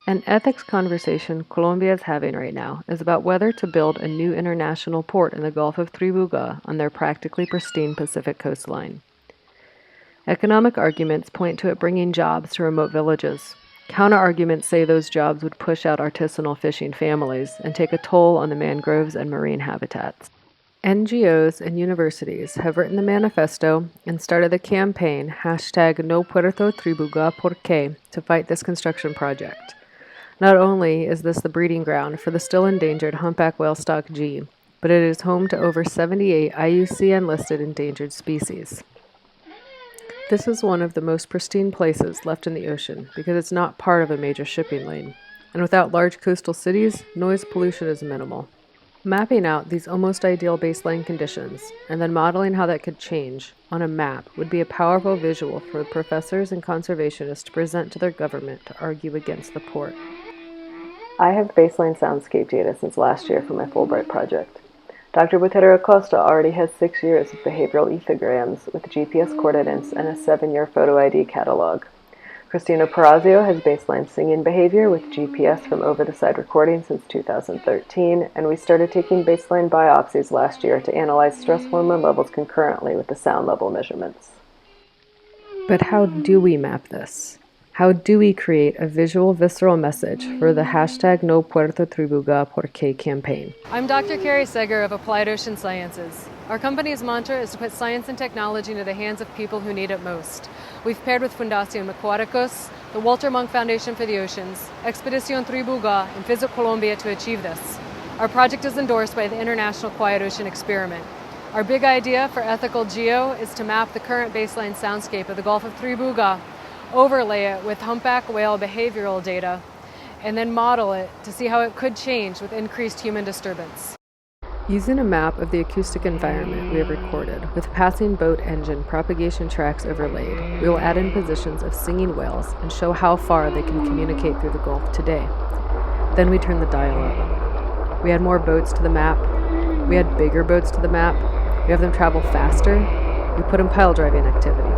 An ethics conversation Colombia is having right now is about whether to build a new international port in the Gulf of Tribuga on their practically pristine Pacific coastline. Economic arguments point to it bringing jobs to remote villages. Counter-arguments say those jobs would push out artisanal fishing families and take a toll on the mangroves and marine habitats. NGOs and universities have written a manifesto and started the campaign #NoPuertoTribuga.Por to fight this construction project. Not only is this the breeding ground for the still endangered humpback whale stock G, but it is home to over 78 IUCN-listed endangered species. This is one of the most pristine places left in the ocean because it's not part of a major shipping lane, and without large coastal cities, noise pollution is minimal. Mapping out these almost ideal baseline conditions and then modeling how that could change on a map would be a powerful visual for professors and conservationists to present to their government to argue against the port. I have baseline soundscape data since last year for my Fulbright project. Dr. Botero Acosta already has 6 years of behavioral ethograms with GPS coordinates and a 7-year photo ID catalog. Cristina Perazio has baseline singing behavior with GPS from over-the-side recording since 2013, and we started taking baseline biopsies last year to analyze stress hormone levels concurrently with the sound level measurements. But how do we map this? How do we create a visual, visceral message for the #NoPuertoTribuga.Por campaign? I'm Dr. Carrie Seger of Applied Ocean Sciences. Our company's mantra is to put science and technology into the hands of people who need it most. We've paired with Fundación Aquaticus, the Walter Monk Foundation for the Oceans, Expedición Tribuga, and Visit Colombia to achieve this. Our project is endorsed by the International Quiet Ocean Experiment. Our big idea for EthicalGEO is to map the current baseline soundscape of the Gulf of Tribuga, overlay it with humpback whale behavioral data, and then model it to see how it could change with increased human disturbance. Using a map of the acoustic environment we have recorded, with passing boat engine propagation tracks overlaid, we will add in positions of singing whales and show how far they can communicate through the Gulf today. Then we turn the dial up. We add more boats to the map. We add bigger boats to the map. We have them travel faster. We put in pile driving activity.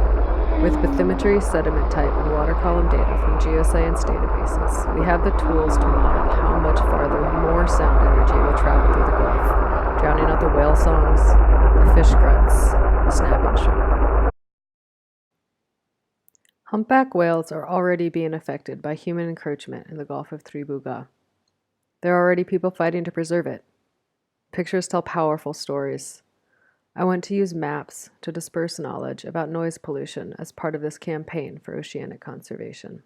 With bathymetry, sediment type, and water column data from geoscience databases, we have the tools to model how much farther more sound energy will travel through the Gulf, drowning out the whale songs, the fish grunts, the snapping shrimp. Humpback whales are already being affected by human encroachment in the Gulf of Tribuga. There are already people fighting to preserve it. Pictures tell powerful stories. I want to use maps to disperse knowledge about noise pollution as part of this campaign for oceanic conservation.